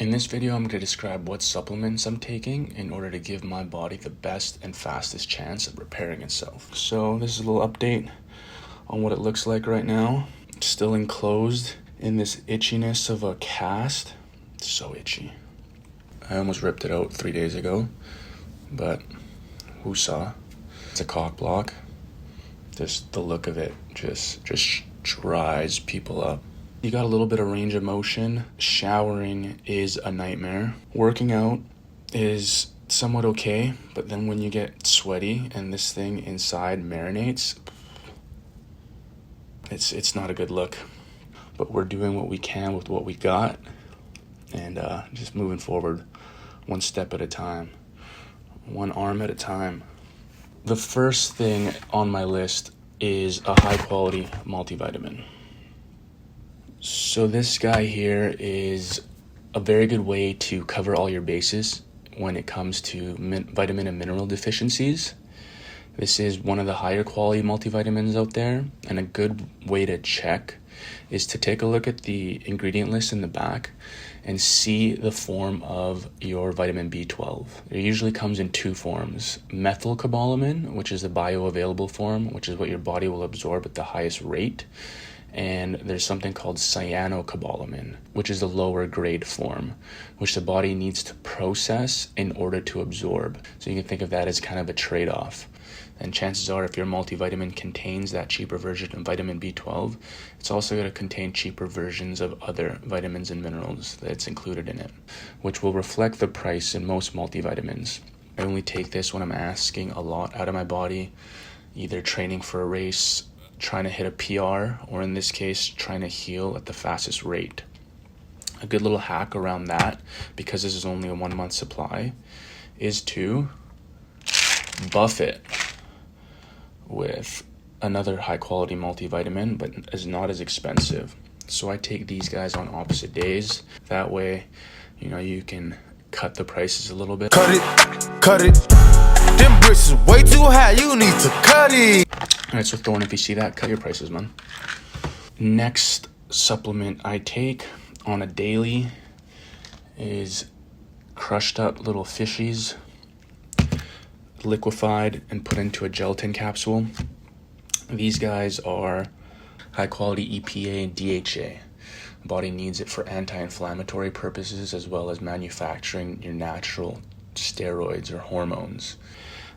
In this video, I'm going to describe what supplements I'm taking in order to give my body the best and fastest chance of repairing itself. So this is a little update on what it looks like right now. It's still enclosed in this itchiness of a cast. It's so itchy. I almost ripped it out 3 days ago, but woosah. It's a cock block. Just the look of it just dries people up. You got a little bit of range of motion. Showering is a nightmare. Working out is somewhat okay, but then when you get sweaty and this thing inside marinates, it's not a good look. But we're doing what we can with what we got and just moving forward one step at a time, one arm at a time. The first thing on my list is a high quality multivitamin. So this guy here is a very good way to cover all your bases when it comes to vitamin and mineral deficiencies. This is one of the higher quality multivitamins out there, and a good way to check is to take a look at the ingredient list in the back and see the form of your vitamin B12. It usually comes in two forms: methylcobalamin, which is the bioavailable form, which is what your body will absorb at the highest rate, and there's something called cyanocobalamin, which is the lower grade form, which the body needs to process in order to absorb. So you can think of that as kind of a trade-off. And chances are, if your multivitamin contains that cheaper version of vitamin B12, it's also going to contain cheaper versions of other vitamins and minerals that's included in it, which will reflect the price in most multivitamins. I only take this when I'm asking a lot out of my body, either training for a race, trying to hit a PR, or in this case, trying to heal at the fastest rate. A good little hack around that, because this is only a 1 month supply, is to buff it with another high quality multivitamin, but is not as expensive. So I take these guys on opposite days. That way, you can cut the prices a little bit. Cut it. Them bricks is way too high, you need to cut it. Alright, so Thorn, if you see that, cut your prices, man. Next supplement I take on a daily is crushed up little fishies, liquefied and put into a gelatin capsule. These guys are high quality EPA and DHA. The body needs it for anti-inflammatory purposes as well as manufacturing your natural steroids or hormones.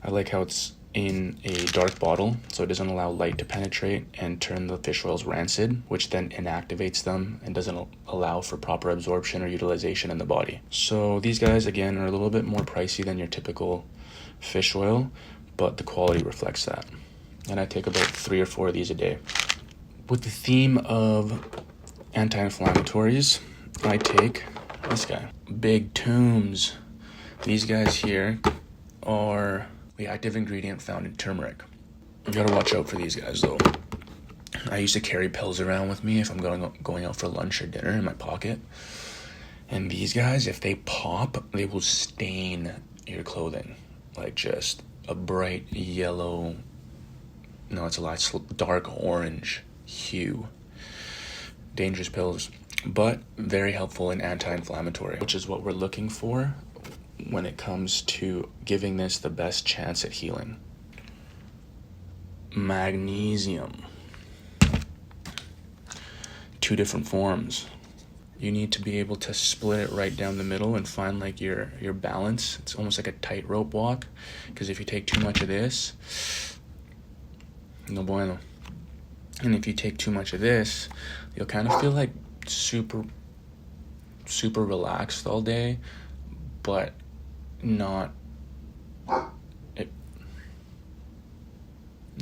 I like how it's in a dark bottle, so it doesn't allow light to penetrate and turn the fish oils rancid, which then inactivates them and doesn't allow for proper absorption or utilization in the body. So these guys, again, are a little bit more pricey than your typical fish oil, but the quality reflects that. And I take about 3 or 4 of these a day. With the theme of anti-inflammatories, I take this guy, Big Tombs. These guys here are the active ingredient found in turmeric. You gotta watch out for these guys though. I used to carry pills around with me if I'm going out for lunch or dinner in my pocket. And these guys, if they pop, they will stain your clothing. Like just a bright yellow, no, it's a lot, dark orange hue. Dangerous pills, but very helpful in anti-inflammatory, which is what we're looking for when it comes to giving this the best chance at healing. Magnesium. 2 different forms. You need to be able to split it right down the middle and find like your balance. It's almost like a tightrope walk, because if you take too much of this, no bueno. And if you take too much of this, you'll kind of feel like super relaxed all day, but not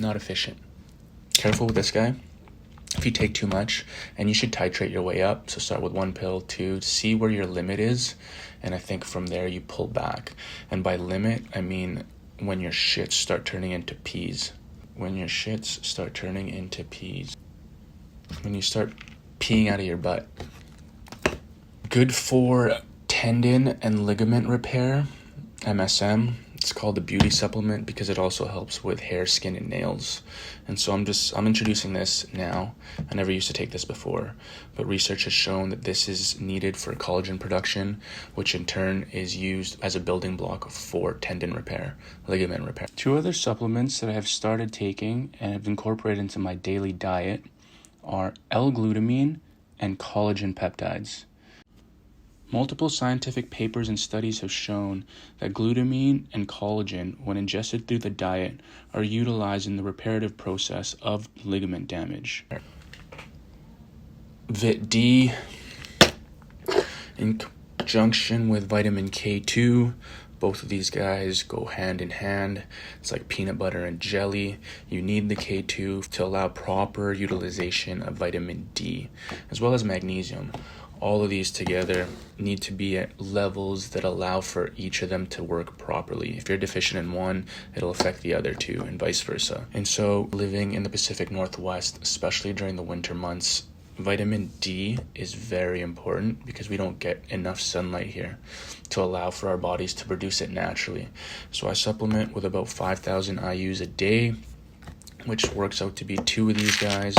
efficient. Careful with this guy. If you take too much, and you should titrate your way up, so start with 1 pill, 2, see where your limit is, and I think from there you pull back. And by limit, I mean when your shits start turning into peas. When your shits start turning into peas. When you start peeing out of your butt. Good for tendon and ligament repair, MSM. It's called the beauty supplement because it also helps with hair, skin, and nails. And so I'm introducing this now. I never used to take this before, but research has shown that this is needed for collagen production, which in turn is used as a building block for tendon repair, ligament repair. 2 other supplements that I have started taking and have incorporated into my daily diet are L-glutamine and collagen peptides. Multiple scientific papers and studies have shown that glutamine and collagen, when ingested through the diet, are utilized in the reparative process of ligament damage. Vit D, in conjunction with vitamin K2, both of these guys go hand in hand. It's like peanut butter and jelly. You need the K2 to allow proper utilization of vitamin D, as well as magnesium. All of these together need to be at levels that allow for each of them to work properly. If you're deficient in one, it'll affect the other 2 and vice versa. And so living in the Pacific Northwest, especially during the winter months, vitamin D is very important because we don't get enough sunlight here to allow for our bodies to produce it naturally. So I supplement with about 5,000 IUs a day, which works out to be 2 of these guys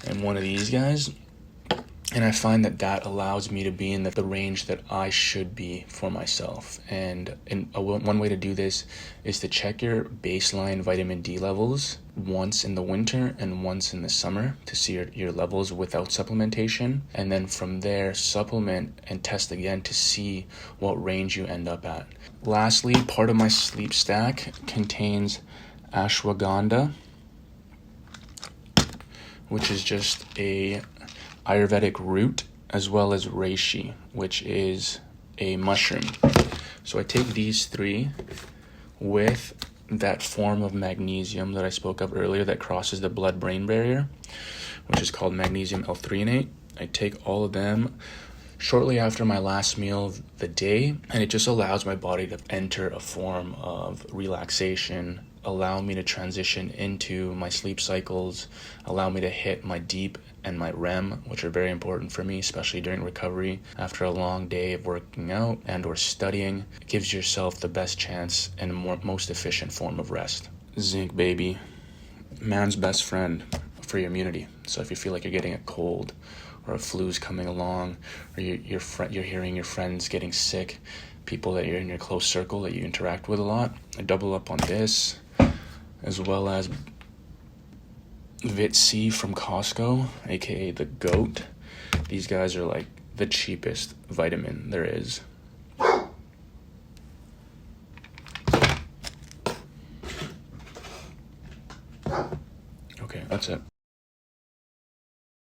and 1 of these guys. And I find that allows me to be in the range that I should be for myself. And one way to do this is to check your baseline vitamin D levels once in the winter and once in the summer to see your levels without supplementation. And then from there, supplement and test again to see what range you end up at. Lastly, part of my sleep stack contains ashwagandha, which is just a Ayurvedic root, as well as reishi, which is a mushroom. So I take these 3 with that form of magnesium that I spoke of earlier that crosses the blood-brain barrier, which is called magnesium L-threonate. I take all of them shortly after my last meal of the day, and it just allows my body to enter a form of relaxation, allow me to transition into my sleep cycles, allow me to hit my deep and my REM, which are very important for me, especially during recovery after a long day of working out and or studying. It gives yourself the best chance and most efficient form of rest. Zinc, baby, man's best friend for your immunity. So if you feel like you're getting a cold or a flu's coming along, or you're hearing your friends getting sick, people that you're in your close circle that you interact with a lot, I double up on this, as well as Vit C from Costco, aka the GOAT. These guys are like the cheapest vitamin there is.